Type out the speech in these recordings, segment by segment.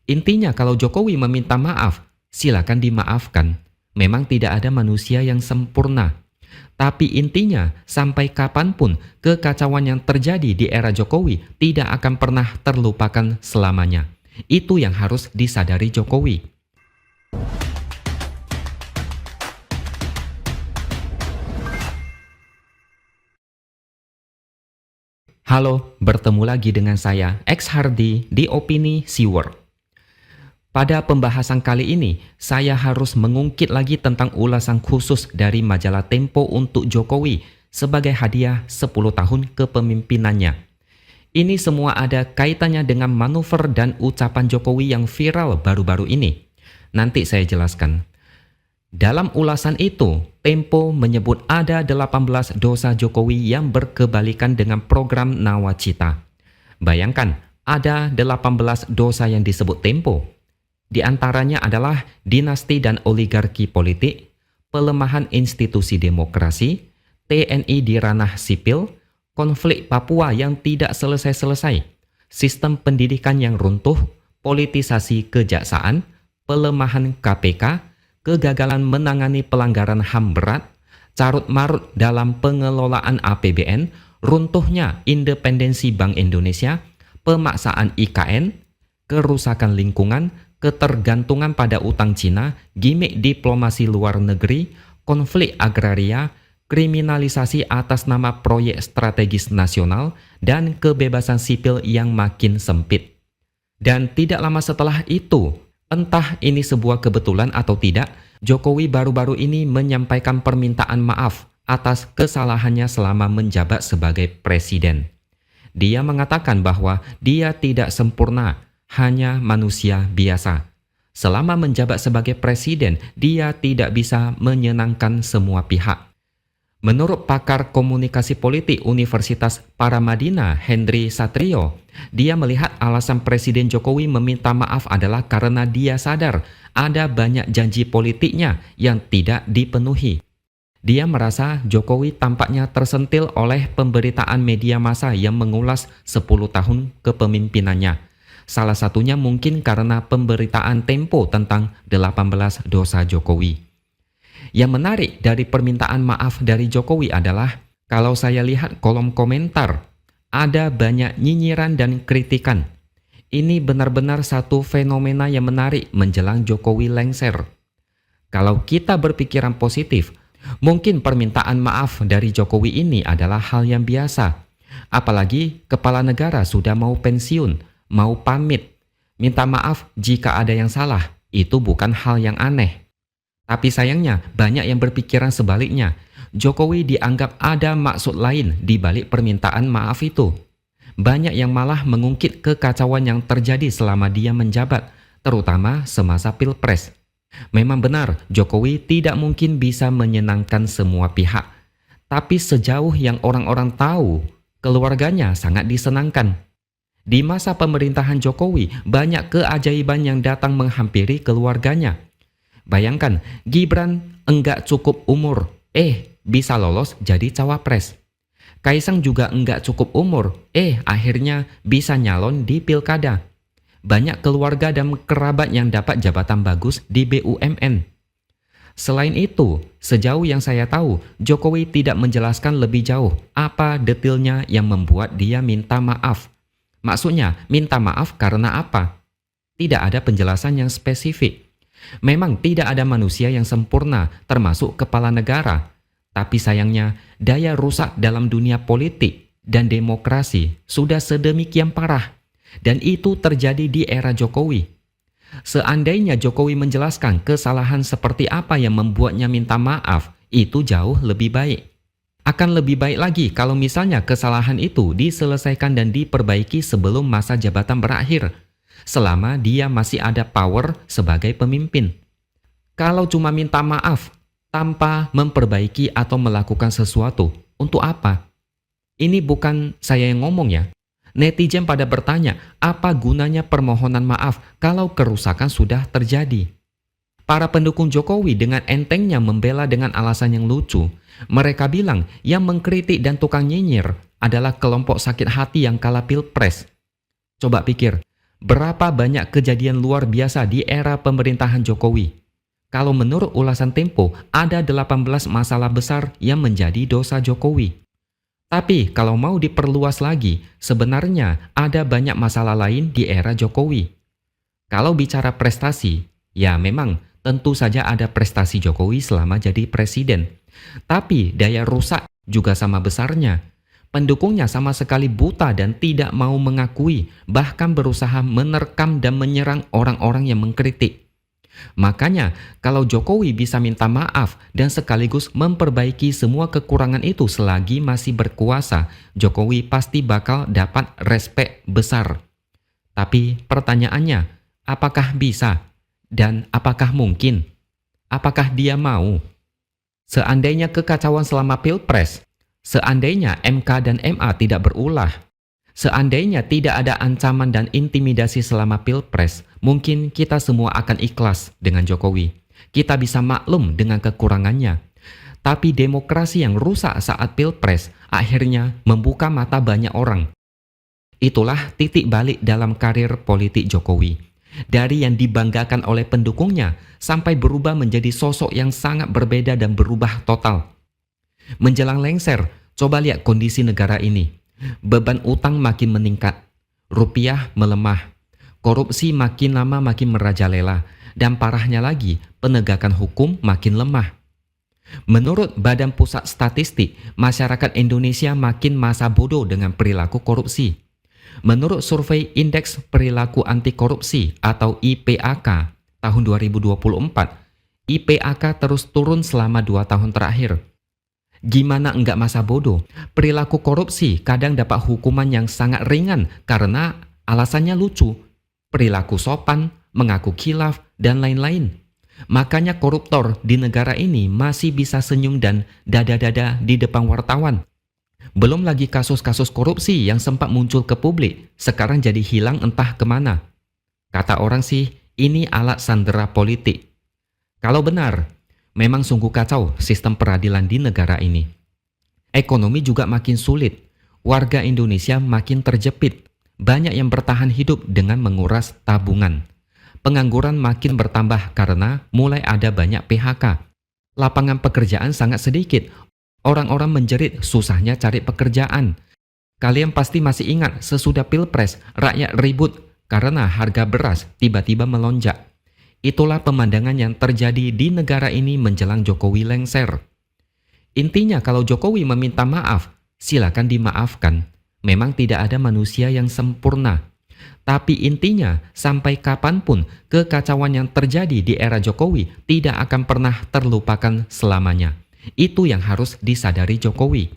Intinya kalau Jokowi meminta maaf, silakan dimaafkan. Memang tidak ada manusia yang sempurna. Tapi intinya, sampai kapanpun kekacauan yang terjadi di era Jokowi tidak akan pernah terlupakan selamanya. Itu yang harus disadari Jokowi. Halo, bertemu lagi dengan saya, X Hardy di Opini Siwer. Pada pembahasan kali ini, saya harus mengungkit lagi tentang ulasan khusus dari majalah Tempo untuk Jokowi sebagai hadiah 10 tahun kepemimpinannya. Ini semua ada kaitannya dengan manuver dan ucapan Jokowi yang viral baru-baru ini. Nanti saya jelaskan. Dalam ulasan itu, Tempo menyebut ada 18 dosa Jokowi yang berkebalikan dengan program Nawacita. Bayangkan, ada 18 dosa yang disebut Tempo. Di antaranya adalah dinasti dan oligarki politik, pelemahan institusi demokrasi, TNI di ranah sipil, konflik Papua yang tidak selesai-selesai, sistem pendidikan yang runtuh, politisasi kejaksaan, pelemahan KPK, kegagalan menangani pelanggaran HAM berat, carut-marut dalam pengelolaan APBN, runtuhnya independensi Bank Indonesia, pemaksaan IKN, kerusakan lingkungan, ketergantungan pada utang Cina, gimmick diplomasi luar negeri, konflik agraria, kriminalisasi atas nama proyek strategis nasional, dan kebebasan sipil yang makin sempit. Dan tidak lama setelah itu, entah ini sebuah kebetulan atau tidak, Jokowi baru-baru ini menyampaikan permintaan maaf atas kesalahannya selama menjabat sebagai presiden. Dia mengatakan bahwa dia tidak sempurna, hanya manusia biasa. Selama menjabat sebagai presiden, dia tidak bisa menyenangkan semua pihak. Menurut pakar komunikasi politik Universitas Paramadina, Henry Satrio, dia melihat alasan Presiden Jokowi meminta maaf adalah karena dia sadar ada banyak janji politiknya yang tidak dipenuhi. Dia merasa Jokowi tampaknya tersentil oleh pemberitaan media massa yang mengulas 10 tahun kepemimpinannya. Salah satunya mungkin karena pemberitaan Tempo tentang 18 dosa Jokowi. Yang menarik dari permintaan maaf dari Jokowi adalah kalau saya lihat kolom komentar, ada banyak nyinyiran dan kritikan. Ini benar-benar satu fenomena yang menarik menjelang Jokowi lengser. Kalau kita berpikiran positif, mungkin permintaan maaf dari Jokowi ini adalah hal yang biasa. Apalagi kepala negara sudah mau pensiun, mau pamit, minta maaf jika ada yang salah, itu bukan hal yang aneh. Tapi sayangnya banyak yang berpikiran sebaliknya. Jokowi dianggap ada maksud lain di balik permintaan maaf itu. Banyak yang malah mengungkit kekacauan yang terjadi selama dia menjabat, terutama semasa Pilpres. Memang benar, Jokowi tidak mungkin bisa menyenangkan semua pihak. Tapi sejauh yang orang-orang tahu, keluarganya sangat disenangkan. Di masa pemerintahan Jokowi, banyak keajaiban yang datang menghampiri keluarganya. Bayangkan, Gibran enggak cukup umur, bisa lolos jadi cawapres. Kaisang juga enggak cukup umur, akhirnya bisa nyalon di pilkada. Banyak keluarga dan kerabat yang dapat jabatan bagus di BUMN. Selain itu, sejauh yang saya tahu, Jokowi tidak menjelaskan lebih jauh apa detailnya yang membuat dia minta maaf. Maksudnya, minta maaf karena apa? Tidak ada penjelasan yang spesifik. Memang tidak ada manusia yang sempurna, termasuk kepala negara. Tapi sayangnya, daya rusak dalam dunia politik dan demokrasi sudah sedemikian parah. Dan itu terjadi di era Jokowi. Seandainya Jokowi menjelaskan kesalahan seperti apa yang membuatnya minta maaf, itu jauh lebih baik. Akan lebih baik lagi kalau misalnya kesalahan itu diselesaikan dan diperbaiki sebelum masa jabatan berakhir, selama dia masih ada power sebagai pemimpin. Kalau cuma minta maaf tanpa memperbaiki atau melakukan sesuatu, untuk apa? Ini bukan saya yang ngomong ya. Netizen pada bertanya, apa gunanya permohonan maaf kalau kerusakan sudah terjadi? Para pendukung Jokowi dengan entengnya membela dengan alasan yang lucu. Mereka bilang yang mengkritik dan tukang nyinyir adalah kelompok sakit hati yang kalah pilpres. Coba pikir, Berapa banyak kejadian luar biasa di era pemerintahan Jokowi? Kalau menurut ulasan Tempo, ada 18 masalah besar yang menjadi dosa Jokowi. Tapi kalau mau diperluas lagi, sebenarnya ada banyak masalah lain di era Jokowi. Kalau bicara prestasi, ya memang tentu saja ada prestasi Jokowi selama jadi presiden. Tapi daya rusak juga sama besarnya. Pendukungnya sama sekali buta dan tidak mau mengakui, bahkan berusaha menerkam dan menyerang orang-orang yang mengkritik. Makanya, kalau Jokowi bisa minta maaf dan sekaligus memperbaiki semua kekurangan itu selagi masih berkuasa, Jokowi pasti bakal dapat respek besar. Tapi pertanyaannya, apakah bisa? Dan apakah mungkin? Apakah dia mau? Seandainya kekacauan selama Pilpres, seandainya MK dan MA tidak berulah, seandainya tidak ada ancaman dan intimidasi selama Pilpres, mungkin kita semua akan ikhlas dengan Jokowi. Kita bisa maklum dengan kekurangannya. Tapi demokrasi yang rusak saat Pilpres akhirnya membuka mata banyak orang. Itulah titik balik dalam karir politik Jokowi. Dari yang dibanggakan oleh pendukungnya sampai berubah menjadi sosok yang sangat berbeda dan berubah total. Menjelang lengser, coba lihat kondisi negara ini. Beban utang makin meningkat, rupiah melemah, korupsi makin lama makin merajalela, dan parahnya lagi, penegakan hukum makin lemah. Menurut Badan Pusat Statistik, masyarakat Indonesia makin masa bodoh dengan perilaku korupsi. Menurut survei Indeks Perilaku Anti Korupsi atau IPAK tahun 2024, IPAK terus turun selama 2 tahun terakhir. Gimana enggak masa bodoh? Perilaku korupsi kadang dapat hukuman yang sangat ringan karena alasannya lucu. Perilaku sopan, mengaku khilaf, dan lain-lain. Makanya koruptor di negara ini masih bisa senyum dan dada-dada di depan wartawan. Belum lagi kasus-kasus korupsi yang sempat muncul ke publik, sekarang jadi hilang entah kemana. Kata orang sih, ini alat sandera politik. Kalau benar, memang sungguh kacau sistem peradilan di negara ini. Ekonomi juga makin sulit, warga Indonesia makin terjepit, banyak yang bertahan hidup dengan menguras tabungan. Pengangguran makin bertambah karena mulai ada banyak PHK. Lapangan pekerjaan sangat sedikit. Orang-orang menjerit susahnya cari pekerjaan. Kalian pasti masih ingat sesudah Pilpres, rakyat ribut karena harga beras tiba-tiba melonjak. Itulah pemandangan yang terjadi di negara ini menjelang Jokowi lengser. Intinya kalau Jokowi meminta maaf, silakan dimaafkan. Memang tidak ada manusia yang sempurna. Tapi intinya, sampai kapanpun kekacauan yang terjadi di era Jokowi tidak akan pernah terlupakan selamanya. Itu yang harus disadari Jokowi.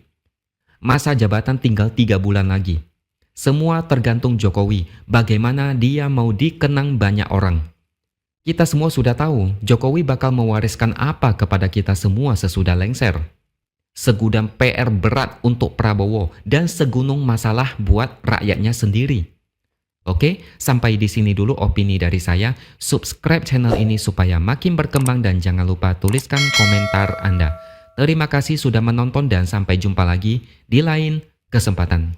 Masa jabatan tinggal 3 bulan lagi. Semua tergantung Jokowi, bagaimana dia mau dikenang banyak orang. Kita semua sudah tahu Jokowi bakal mewariskan apa kepada kita semua sesudah lengser. Segudang PR berat untuk Prabowo dan segunung masalah buat rakyatnya sendiri. Oke, sampai di sini dulu opini dari saya. Subscribe channel ini supaya makin berkembang dan jangan lupa tuliskan komentar Anda. Terima kasih sudah menonton dan sampai jumpa lagi di lain kesempatan.